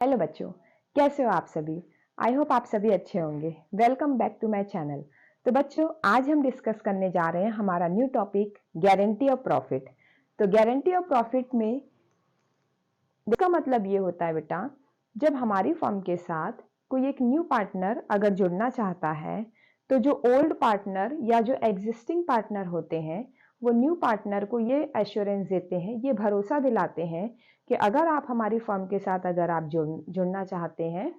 Hello बच्चों, कैसे हो आप सभी। आई होप आप सभी अच्छे होंगे। Welcome back to my channel. तो बच्चों, आज हम डिस्कस करने जा रहे हैं हमारा new topic guarantee of profit. तो गारंटी ऑफ प्रॉफिट में इसका मतलब ये होता है बेटा, जब हमारी फर्म के साथ कोई एक न्यू पार्टनर अगर जुड़ना चाहता है, तो जो ओल्ड पार्टनर या जो एग्जिस्टिंग पार्टनर होते हैं, वो न्यू पार्टनर को ये एश्योरेंस देते हैं, ये भरोसा दिलाते हैं कि अगर आप हमारी फर्म के साथ अगर आप जुड़ना चाहते हैं,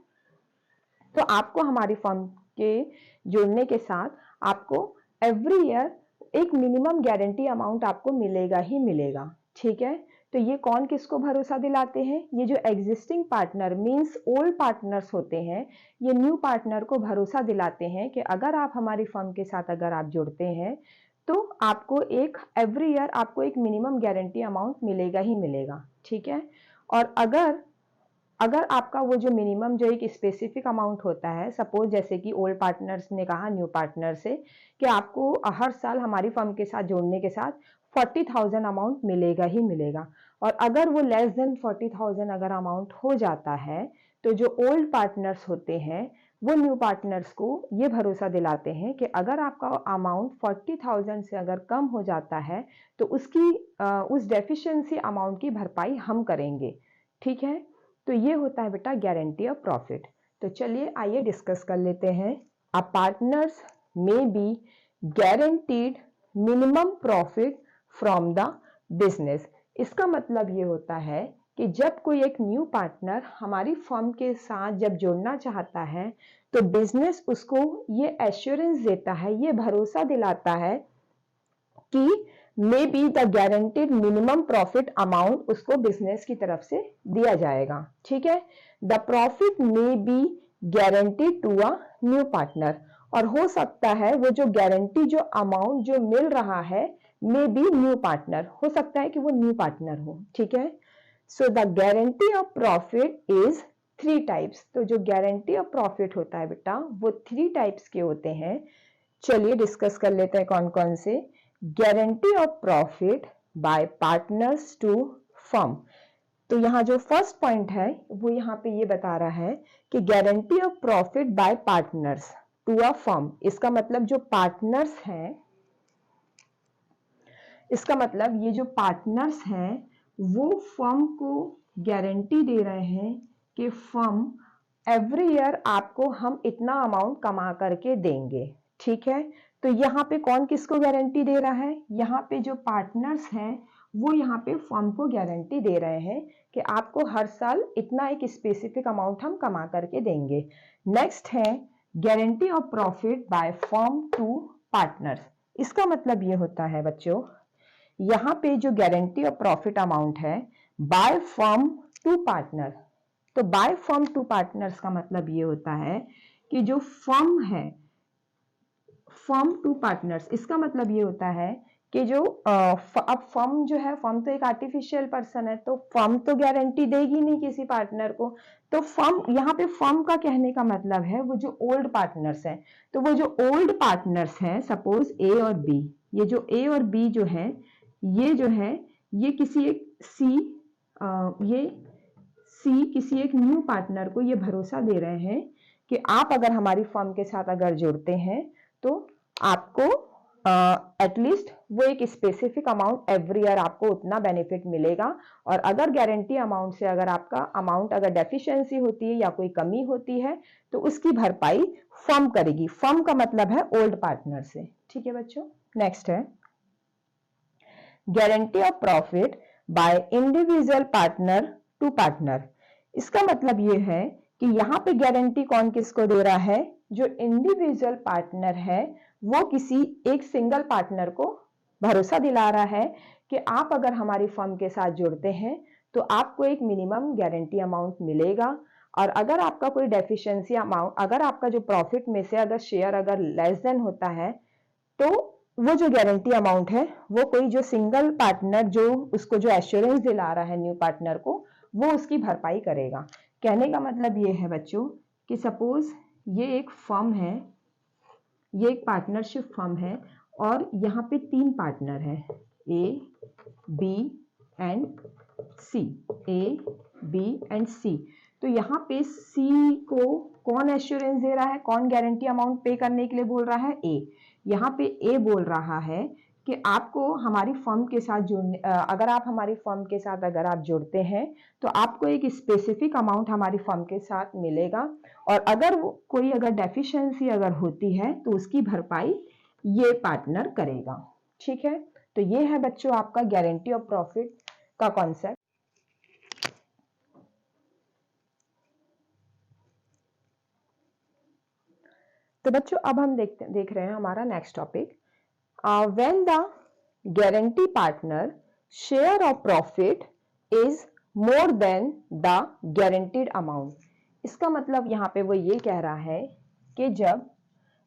तो आपको हमारी फर्म के जुड़ने के साथ आपको एवरी ईयर एक मिनिमम गारंटी अमाउंट आपको मिलेगा ही मिलेगा। ठीक है। तो ये कौन किसको भरोसा दिलाते हैं? ये जो existing partner means old partners होते हैं, ये न्यू पार्टनर को भरोसा दिलाते हैं कि अगर आप हमारी फर्म के साथ अगर आप जुड़ते हैं, तो आपको एक एवरी ईयर आपको एक मिनिमम गारंटी अमाउंट मिलेगा ही मिलेगा। ठीक है। और अगर अगर आपका वो जो मिनिमम जो एक स्पेसिफिक अमाउंट होता है, सपोज जैसे कि ओल्ड पार्टनर्स ने कहा न्यू पार्टनर से कि आपको हर साल हमारी फर्म के साथ जोड़ने के साथ 40,000 अमाउंट मिलेगा ही मिलेगा, और अगर वो लेस देन 40,000 अगर अमाउंट हो जाता है, तो जो ओल्ड पार्टनर्स होते हैं वो न्यू पार्टनर्स को ये भरोसा दिलाते हैं कि अगर आपका अमाउंट 40,000 से अगर कम हो जाता है, तो उस डेफिशिएंसी अमाउंट की भरपाई हम करेंगे। ठीक है। तो ये होता है बेटा गारंटी ऑफ प्रॉफिट। तो चलिए आइए डिस्कस कर लेते हैं। A partners may be guaranteed minimum profit from the business. इसका मतलब ये होता है कि जब कोई एक न्यू पार्टनर हमारी फर्म के साथ जब जुड़ना चाहता है, तो बिजनेस उसको ये एश्योरेंस देता है, ये भरोसा दिलाता है कि may be the guaranteed minimum profit amount उसको बिजनेस की तरफ से दिया जाएगा। ठीक है। The profit may be guaranteed to a new partner, और हो सकता है वो जो गारंटी जो अमाउंट जो मिल रहा है मे बी न्यू पार्टनर, हो सकता है कि वो न्यू पार्टनर हो। ठीक है। So the guarantee of profit is three types. तो जो गारंटी ऑफ प्रॉफिट होता है बेटा, वो थ्री टाइप्स के होते हैं। चलिए डिस्कस कर लेते हैं कौन कौन से। Guarantee of profit by partners to firm. तो यहां जो फर्स्ट पॉइंट है वो यहां पे ये बता रहा है कि guarantee of profit by partners to a firm. इसका मतलब जो पार्टनर्स हैं, इसका मतलब ये जो पार्टनर्स हैं वो फर्म को गारंटी दे रहे हैं कि फर्म एवरी ईयर आपको हम इतना अमाउंट कमा करके देंगे। ठीक है। तो यहाँ पे कौन किसको गारंटी दे रहा है? यहाँ पे जो पार्टनर्स हैं वो यहाँ पे फर्म को गारंटी दे रहे हैं कि आपको हर साल इतना एक स्पेसिफिक अमाउंट हम कमा करके देंगे। नेक्स्ट है guarantee of profit by firm to partners. इसका मतलब ये होता है बच्चों, यहाँ पे जो गारंटी ऑफ प्रॉफिट अमाउंट है बाय फर्म टू पार्टनर, तो बाय फर्म टू पार्टनर्स का मतलब ये होता है कि जो फर्म है, फर्म टू पार्टनर्स, इसका मतलब ये होता है कि जो अब फर्म जो है, फर्म तो एक आर्टिफिशियल पर्सन है, तो फर्म तो गारंटी देगी नहीं किसी पार्टनर को। तो फर्म, यहाँ पे फर्म का कहने का मतलब है वो जो ओल्ड पार्टनर्स हैं। तो वो जो ओल्ड पार्टनर्स हैं, सपोज ए और बी, ये जो ए और बी जो है, ये जो है ये किसी एक सी, ये सी किसी एक न्यू पार्टनर को ये भरोसा दे रहे हैं कि आप अगर हमारी फर्म के साथ अगर जुड़ते हैं, तो आपको एटलीस्ट वो एक स्पेसिफिक अमाउंट एवरी ईयर आपको उतना बेनिफिट मिलेगा। और अगर गारंटी अमाउंट से अगर आपका अमाउंट अगर डेफिशिएंसी होती है या कोई कमी होती है, तो उसकी भरपाई फर्म करेगी। फर्म का मतलब है ओल्ड पार्टनर से। ठीक है बच्चों। नेक्स्ट है guarantee of profit by individual partner to partner. इसका मतलब ये है कि यहाँ पे गारंटी कौन किसको दे रहा है? जो इंडिविजुअल पार्टनर है वो किसी एक सिंगल पार्टनर को भरोसा दिला रहा है कि आप अगर हमारी फर्म के साथ जुड़ते हैं, तो आपको एक मिनिमम गारंटी अमाउंट मिलेगा, और अगर आपका कोई डेफिशिएंसी अमाउंट, अगर आपका जो प्रॉफिट में से अगर शेयर अगर लेस देन होता है, तो वो जो गारंटी अमाउंट है वो कोई जो सिंगल पार्टनर जो उसको जो एश्योरेंस दिला रहा है न्यू पार्टनर को, वो उसकी भरपाई करेगा। कहने का मतलब ये है बच्चों कि सपोज ये एक फर्म है, ये एक पार्टनरशिप फर्म है, और यहाँ पे तीन पार्टनर है, A B and C, A B and C. तो यहाँ पे सी को कौन एश्योरेंस दे रहा है, कौन गारंटी अमाउंट पे करने के लिए बोल रहा है, ए। यहाँ पे ए बोल रहा है कि आपको हमारी फर्म के साथ जुड़ने, अगर आप हमारी फर्म के साथ अगर आप जुड़ते हैं तो आपको एक स्पेसिफिक अमाउंट हमारी फर्म के साथ मिलेगा, और अगर कोई अगर डेफिशिएंसी अगर होती है तो उसकी भरपाई ये पार्टनर करेगा। ठीक है, तो ये है बच्चों आपका गारंटी ऑफ प्रॉफिट का कॉन्सेप्ट। तो बच्चों अब हम देख रहे हैं हमारा next topic, when the guarantee partner share of profit is more than the guaranteed amount. इसका मतलब यहाँ पे वो ये कह रहा है कि जब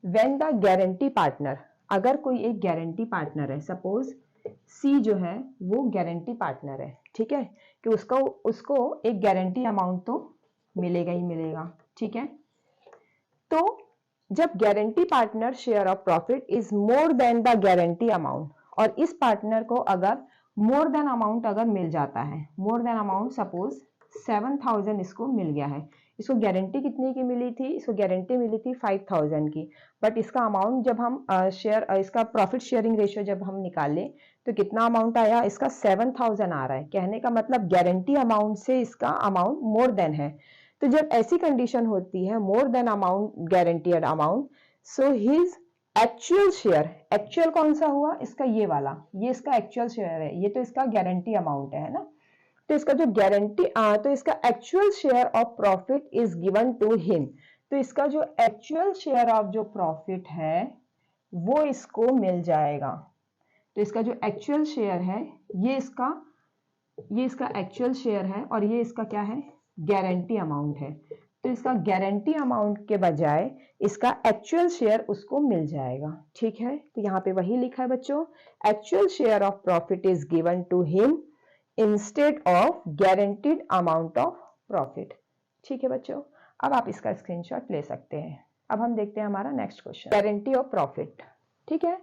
व्हेन द गारंटी पार्टनर, अगर कोई एक गारंटी पार्टनर है, सपोज सी जो है वो गारंटी पार्टनर है, ठीक है, कि उसको एक गारंटी अमाउंट तो मिलेगा ही मिलेगा। ठीक है, तो जब guarantee partner share of profit is more than the guarantee amount, और इस पार्टनर को अगर मोर देन अमाउंट अगर मिल जाता है, मोर देन अमाउंट सपोज 7000 इसको मिल गया है, इसको गारंटी कितने की मिली थी, इसको गारंटी मिली थी 5000 की, बट इसका अमाउंट जब हम इसका प्रॉफिट शेयरिंग रेशियो जब हम निकाले तो कितना अमाउंट आया, इसका 7000 आ रहा है। कहने का मतलब गारंटी अमाउंट से इसका अमाउंट मोर देन है। तो जब ऐसी कंडीशन होती है more than amount guaranteed amount, so his actual share, actual कौन सा हुआ, इसका ये वाला, ये इसका एक्चुअल शेयर है, ये तो इसका गारंटी अमाउंट है ना, तो इसका जो गारंटी तो इसका actual share of profit is given to him, तो इसका जो एक्चुअल शेयर ऑफ जो प्रॉफिट है वो इसको मिल जाएगा। तो इसका जो एक्चुअल शेयर है ये इसका एक्चुअल शेयर है, और ये इसका क्या है, गारंटी अमाउंट है। तो इसका गारंटी अमाउंट के बजाय इसका एक्चुअल शेयर उसको मिल जाएगा। ठीक है, तो यहाँ पे वही लिखा है बच्चों, actual share of profit is given to him instead of guaranteed amount of profit. ठीक है बच्चों, अब आप इसका स्क्रीनशॉट ले सकते हैं। अब हम देखते हैं हमारा next question, guarantee of profit. ठीक है,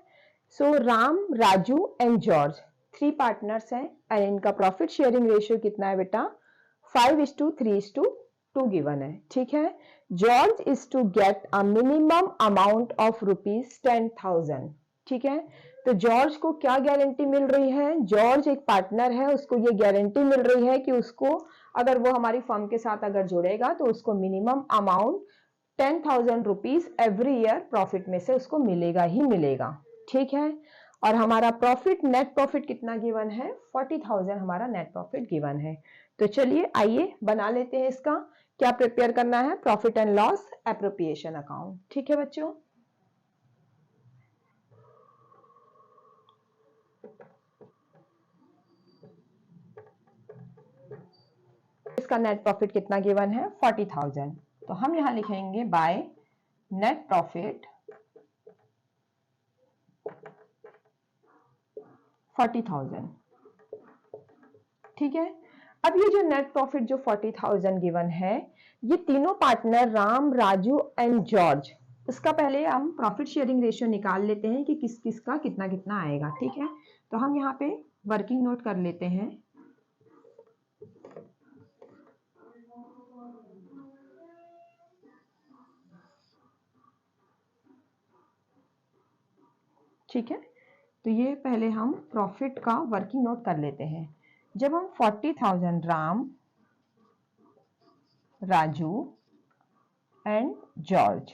so Ram, Raju and George 3 partners हैं, एंड इनका प्रॉफिट शेयरिंग रेशियो कितना है बेटा, 5:3:2 गिवन है। ठीक है, George is to get a minimum amount of ₹10,000। ठीक है, तो जॉर्ज को क्या गारंटी मिल रही है, जॉर्ज एक पार्टनर है, उसको ये गारंटी मिल रही है कि उसको अगर वो हमारी फर्म के साथ अगर जुड़ेगा तो उसको minimum amount 10,000 rupees every year profit में से उसको मिलेगा ही मिलेगा। ठीक है, और हमारा प्रॉफिट, नेट प्रॉफिट कितना गिवन है, 40,000 हमारा नेट प्रॉफिट गिवन है। तो चलिए आइए बना लेते हैं इसका, क्या प्रिपेयर करना है, profit and loss appropriation account. ठीक है बच्चों, इसका नेट प्रॉफिट कितना गिवन है, 40,000। तो हम यहां लिखेंगे बाय नेट प्रॉफिट 40,000। ठीक है, अब ये जो नेट प्रॉफिट जो 40,000 गिवन है, ये तीनों partner Ram, Raju and George, इसका पहले हम प्रॉफिट शेयरिंग रेशियो निकाल लेते हैं कि किस किस का कितना कितना आएगा। ठीक है, तो हम यहाँ पे वर्किंग नोट कर लेते हैं। ठीक है, तो ये पहले हम प्रॉफिट का वर्किंग नोट कर लेते हैं। जब हम 40,000 Ram, Raju and George,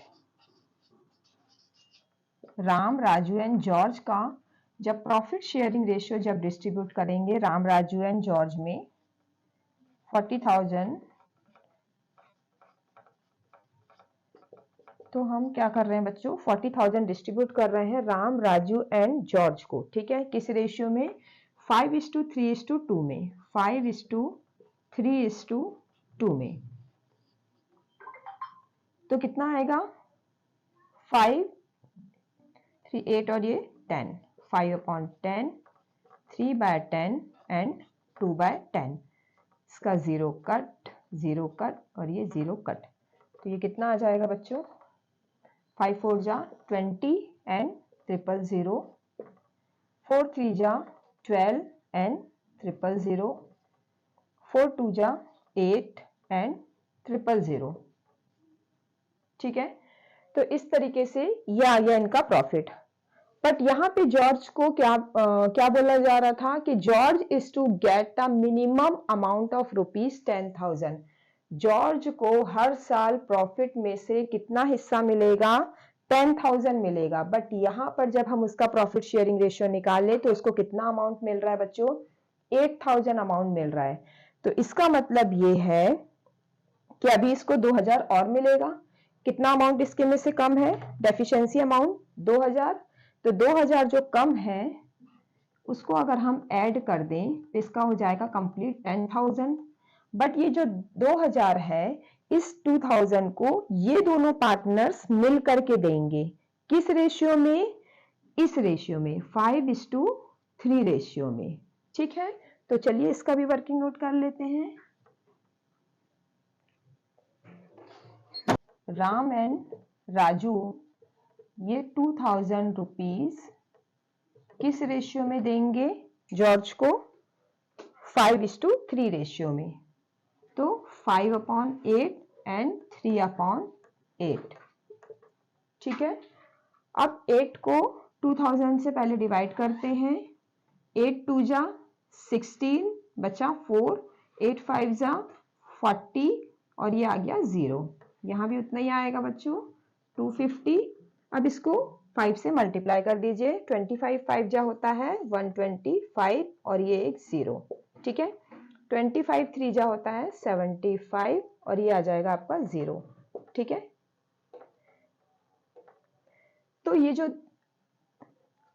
Ram, Raju and George का जब प्रॉफिट शेयरिंग रेशियो जब डिस्ट्रीब्यूट करेंगे राम, राजू एंड जॉर्ज में 40,000, तो हम क्या कर रहे हैं बच्चों, 40,000 डिस्ट्रीब्यूट कर रहे हैं राम, राजू एंड जॉर्ज को। ठीक है, किस रेशियो में, 5:3:2 में, 5:3:2 में। तो कितना आएगा, 5, 3, 8 और ये 10, 5/10, 3/10 एंड 2/10। इसका 0 कट, 0 कट और ये 0 कट, तो ये कितना आ जाएगा बच्चों, 5 4 जा 20 एंड 000, 4 3 जा 12 एंड 000, 4 2 जा 8 एंड 000। ठीक है, तो इस तरीके से ये आ गया इनका प्रॉफिट। बट यहाँ पे जॉर्ज को क्या बोला जा रहा था कि George is to get a minimum amount of rupees 10,000। George को हर साल प्रॉफिट में से कितना हिस्सा मिलेगा? 10,000 मिलेगा। बट यहाँ पर जब हम उसका प्रॉफिट शेयरिंग रेशियो निकाले तो उसको कितना अमाउंट मिल रहा है बच्चों? 8,000 अमाउंट मिल रहा है। तो इसका मतलब ये है कि अभी इसको 2,000 और मिलेगा। कितना अमाउंट इसके में से कम है? Deficiency amount 2,000। तो 2,000 जो कम है उसको अगर हम ऐड कर दें तो इसका हो जाएगा कंप्लीट 10,000। बट ये जो 2,000 है इस 2,000 को ये दोनों पार्टनर्स मिल करके देंगे। किस रेशियो में? इस रेशियो में, 5:3 रेशियो में। ठीक है, तो चलिए इसका भी वर्किंग नोट कर लेते हैं। राम एंड राजू ये 2,000 रुपीज किस रेशियो में देंगे जॉर्ज को? 5:3 रेशियो में। तो 5/8 एंड 3/8। ठीक है, अब 8 को 2,000 से पहले डिवाइड करते हैं। 8 2 जा 16 बचा 4, 8 5 जा 40 और ये आ गया 0। यहाँ भी उतना ही आएगा बच्चों, 250। अब इसको 5 से मल्टीप्लाई कर दीजिए। 25 5 जा होता है 125 और ये एक 0। ठीक है, 25 3 जा होता है 75 और ये आ जाएगा आपका 0। ठीक है, तो ये जो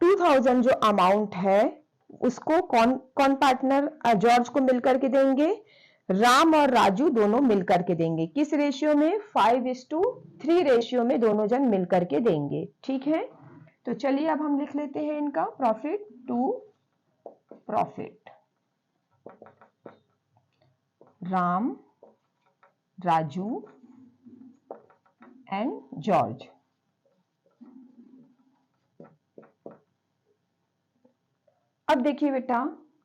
2,000 जो अमाउंट है उसको कौन कौन पार्टनर जॉर्ज को मिलकर के देंगे? राम और राजू दोनों मिलकर के देंगे। किस रेशियो में? 5:3 रेशियो में दोनों जन मिलकर के देंगे। ठीक है, तो चलिए अब हम लिख लेते हैं इनका profit to profit. Ram, Raju and George. अब देखिए बेटा,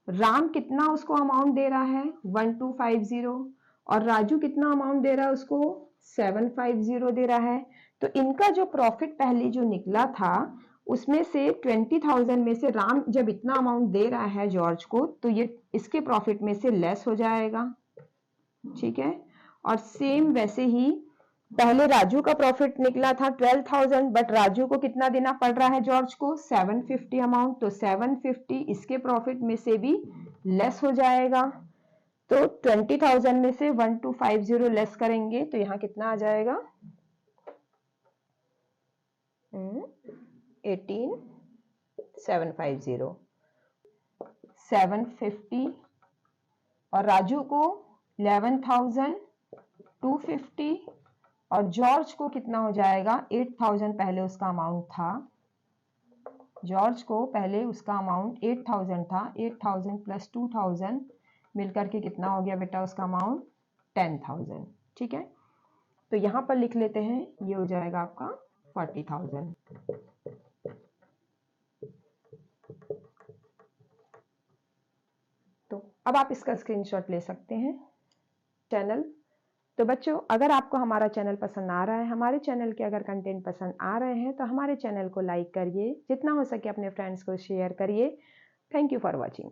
राम कितना उसको अमाउंट दे रहा है? 1250। और राजू कितना अमाउंट दे रहा है उसको? 750 दे रहा है। तो इनका जो प्रॉफिट पहले जो निकला था उसमें से 20,000 में से राम जब इतना अमाउंट दे रहा है जॉर्ज को तो ये इसके प्रॉफिट में से लेस हो जाएगा। ठीक है, और सेम वैसे ही पहले राजू का प्रॉफिट निकला था 12,000 बट राजू को कितना देना पड़ रहा है जॉर्ज को? 750 अमाउंट। तो 750 इसके प्रॉफिट में से भी लेस हो जाएगा। तो 20,000 में से 1250 लेस करेंगे तो यहाँ कितना आ जाएगा? 18,750। 750 और राजू को 11,250 और जॉर्ज को कितना हो जाएगा? 8,000 पहले उसका अमाउंट था। जॉर्ज को पहले उसका अमाउंट 8,000 था। 8,000 प्लस 2,000 मिलकर के कितना हो गया बेटा उसका अमाउंट? 10,000। ठीक है, तो यहां पर लिख लेते हैं, ये हो जाएगा आपका 40,000। तो अब आप इसका स्क्रीनशॉट ले सकते हैं। चैनल, तो बच्चों अगर आपको हमारा चैनल पसंद आ रहा है, हमारे चैनल के अगर कंटेंट पसंद आ रहे हैं तो हमारे चैनल को लाइक करिए, जितना हो सके अपने फ्रेंड्स को शेयर करिए। Thank you for watching.